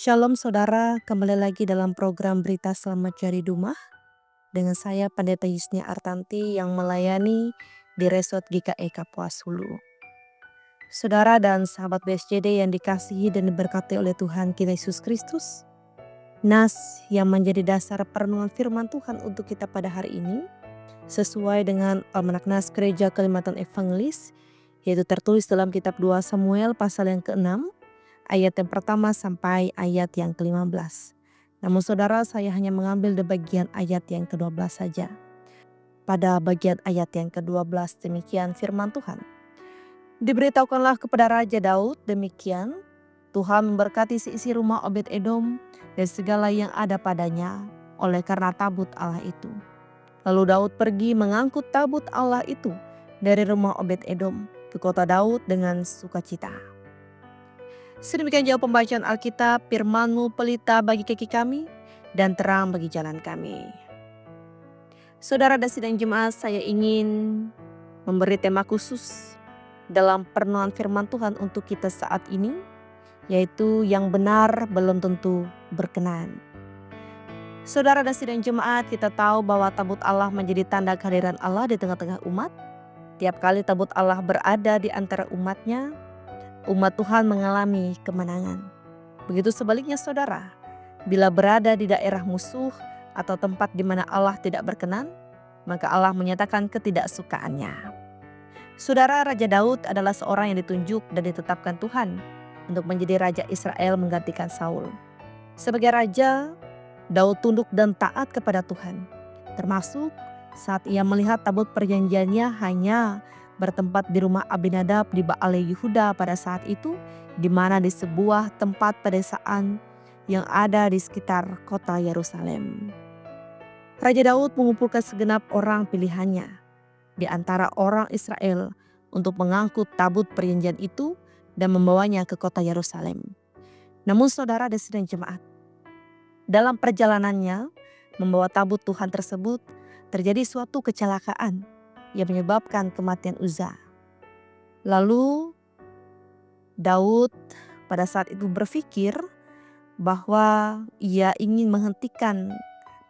Shalom saudara, kembali lagi dalam program Berita Selamat Jari Dumah dengan saya Pendeta Yusnia Artanti yang melayani di Resort GKE Kapuas Hulu. Saudara dan sahabat BSJD yang dikasihi dan diberkati oleh Tuhan kita Yesus Kristus, nas yang menjadi dasar perenungan firman Tuhan untuk kita pada hari ini sesuai dengan Almanak Nas Gereja Kalimantan Evangelis, yaitu tertulis dalam kitab 2 Samuel pasal yang ke-6 ayat yang pertama sampai ayat yang ke-15. Namun saudara, saya hanya mengambil di bagian ayat yang ke-12 saja. Pada bagian ayat yang ke-12 demikian firman Tuhan. Diberitahukanlah kepada Raja Daud demikian, Tuhan memberkati seisi rumah Obed-Edom dan segala yang ada padanya oleh karena tabut Allah itu. Lalu Daud pergi mengangkut tabut Allah itu dari rumah Obed-Edom ke kota Daud dengan sukacita. Sedemikian jauh pembacaan Alkitab, firman-Mu pelita bagi kaki kami dan terang bagi jalan kami. Saudara dan sidang jemaat, saya ingin memberi tema khusus dalam perenungan firman Tuhan untuk kita saat ini, yaitu yang benar belum tentu berkenan. Saudara dan sidang jemaat, kita tahu bahwa tabut Allah menjadi tanda kehadiran Allah di tengah-tengah umat. Tiap kali tabut Allah berada di antara umatnya, umat Tuhan mengalami kemenangan. Begitu sebaliknya saudara, bila berada di daerah musuh atau tempat di mana Allah tidak berkenan, maka Allah menyatakan ketidaksukaannya. Saudara, Raja Daud adalah seorang yang ditunjuk dan ditetapkan Tuhan untuk menjadi Raja Israel menggantikan Saul. Sebagai Raja, Daud tunduk dan taat kepada Tuhan, termasuk saat ia melihat tabut perjanjiannya hanya bertempat di rumah Abinadab di Baale Yehuda pada saat itu, di mana di sebuah tempat pedesaan yang ada di sekitar kota Yerusalem. Raja Daud mengumpulkan segenap orang pilihannya di antara orang Israel untuk mengangkut tabut perjanjian itu dan membawanya ke kota Yerusalem. Namun saudara dan sidang jemaat, dalam perjalanannya membawa tabut Tuhan tersebut, terjadi suatu kecelakaan yang menyebabkan kematian Uzza. Lalu Daud pada saat itu berpikir bahwa ia ingin menghentikan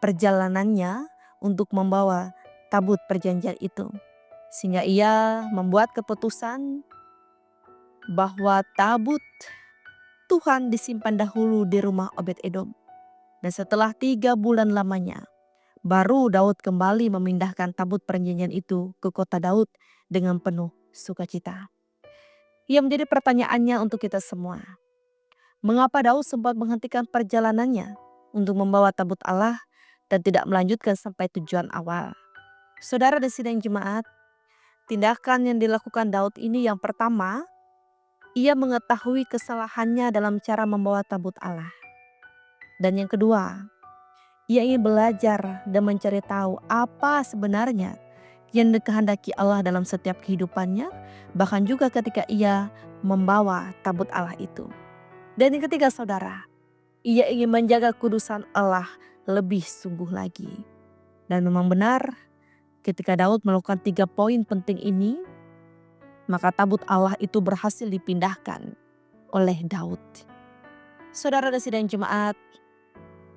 perjalanannya untuk membawa tabut perjanjian itu. Sehingga ia membuat keputusan bahwa tabut Tuhan disimpan dahulu di rumah Obed-Edom. Dan setelah 3 bulan lamanya, baru Daud kembali memindahkan tabut perjanjian itu ke kota Daud dengan penuh sukacita. Ia menjadi pertanyaannya untuk kita semua. Mengapa Daud sempat menghentikan perjalanannya untuk membawa tabut Allah dan tidak melanjutkan sampai tujuan awal? Saudara dan sidang jemaat, tindakan yang dilakukan Daud ini yang pertama, ia mengetahui kesalahannya dalam cara membawa tabut Allah. Dan yang kedua, ia ingin belajar dan mencari tahu apa sebenarnya yang dikehendaki Allah dalam setiap kehidupannya, bahkan juga ketika ia membawa tabut Allah itu. Dan yang ketiga saudara, ia ingin menjaga kudusan Allah lebih sungguh lagi. Dan memang benar, ketika Daud melakukan 3 poin penting ini, maka tabut Allah itu berhasil dipindahkan oleh Daud. Saudara dan sidang jemaat,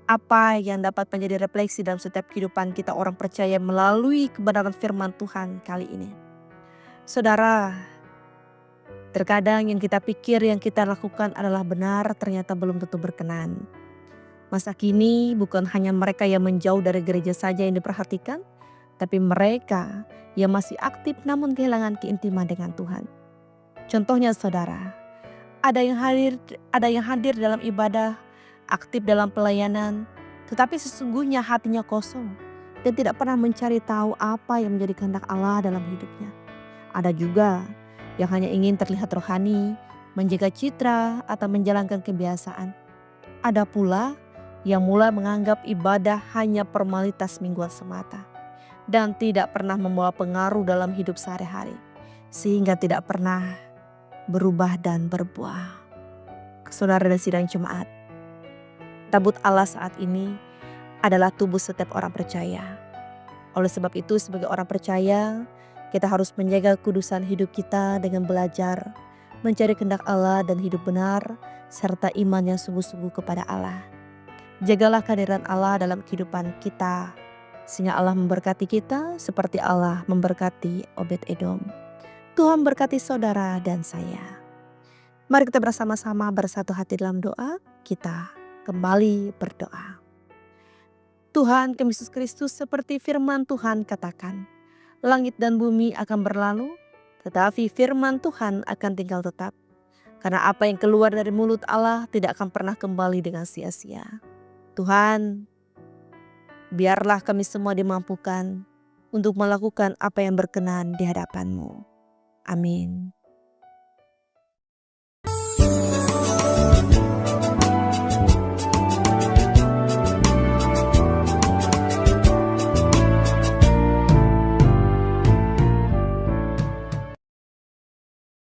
apa yang dapat menjadi refleksi dalam setiap kehidupan kita orang percaya melalui kebenaran firman Tuhan kali ini? Saudara, terkadang yang kita pikir yang kita lakukan adalah benar ternyata belum tentu berkenan. Masa kini bukan hanya mereka yang menjauh dari gereja saja yang diperhatikan, tapi mereka yang masih aktif namun kehilangan keintiman dengan Tuhan. Contohnya saudara, ada yang hadir dalam ibadah, aktif dalam pelayanan, tetapi sesungguhnya hatinya kosong dan tidak pernah mencari tahu apa yang menjadi kehendak Allah dalam hidupnya. Ada juga yang hanya ingin terlihat rohani, menjaga citra atau menjalankan kebiasaan. Ada pula yang mulai menganggap ibadah hanya formalitas mingguan semata dan tidak pernah membawa pengaruh dalam hidup sehari-hari, sehingga tidak pernah berubah dan berbuah. Saudara dan sidang jemaat, tabut Allah saat ini adalah tubuh setiap orang percaya. Oleh sebab itu, sebagai orang percaya, kita harus menjaga kudusan hidup kita dengan belajar mencari kehendak Allah dan hidup benar, serta iman yang sungguh-sungguh kepada Allah. Jagalah kehadiran Allah dalam kehidupan kita, sehingga Allah memberkati kita seperti Allah memberkati Obed-Edom. Tuhan berkati saudara dan saya. Mari kita bersama-sama bersatu hati dalam doa. Kita kembali berdoa. Tuhan kami Yesus Kristus, seperti firman Tuhan katakan, langit dan bumi akan berlalu, tetapi firman Tuhan akan tinggal tetap. Karena apa yang keluar dari mulut Allah tidak akan pernah kembali dengan sia-sia. Tuhan, biarlah kami semua dimampukan untuk melakukan apa yang berkenan di hadapan-Mu. Amin.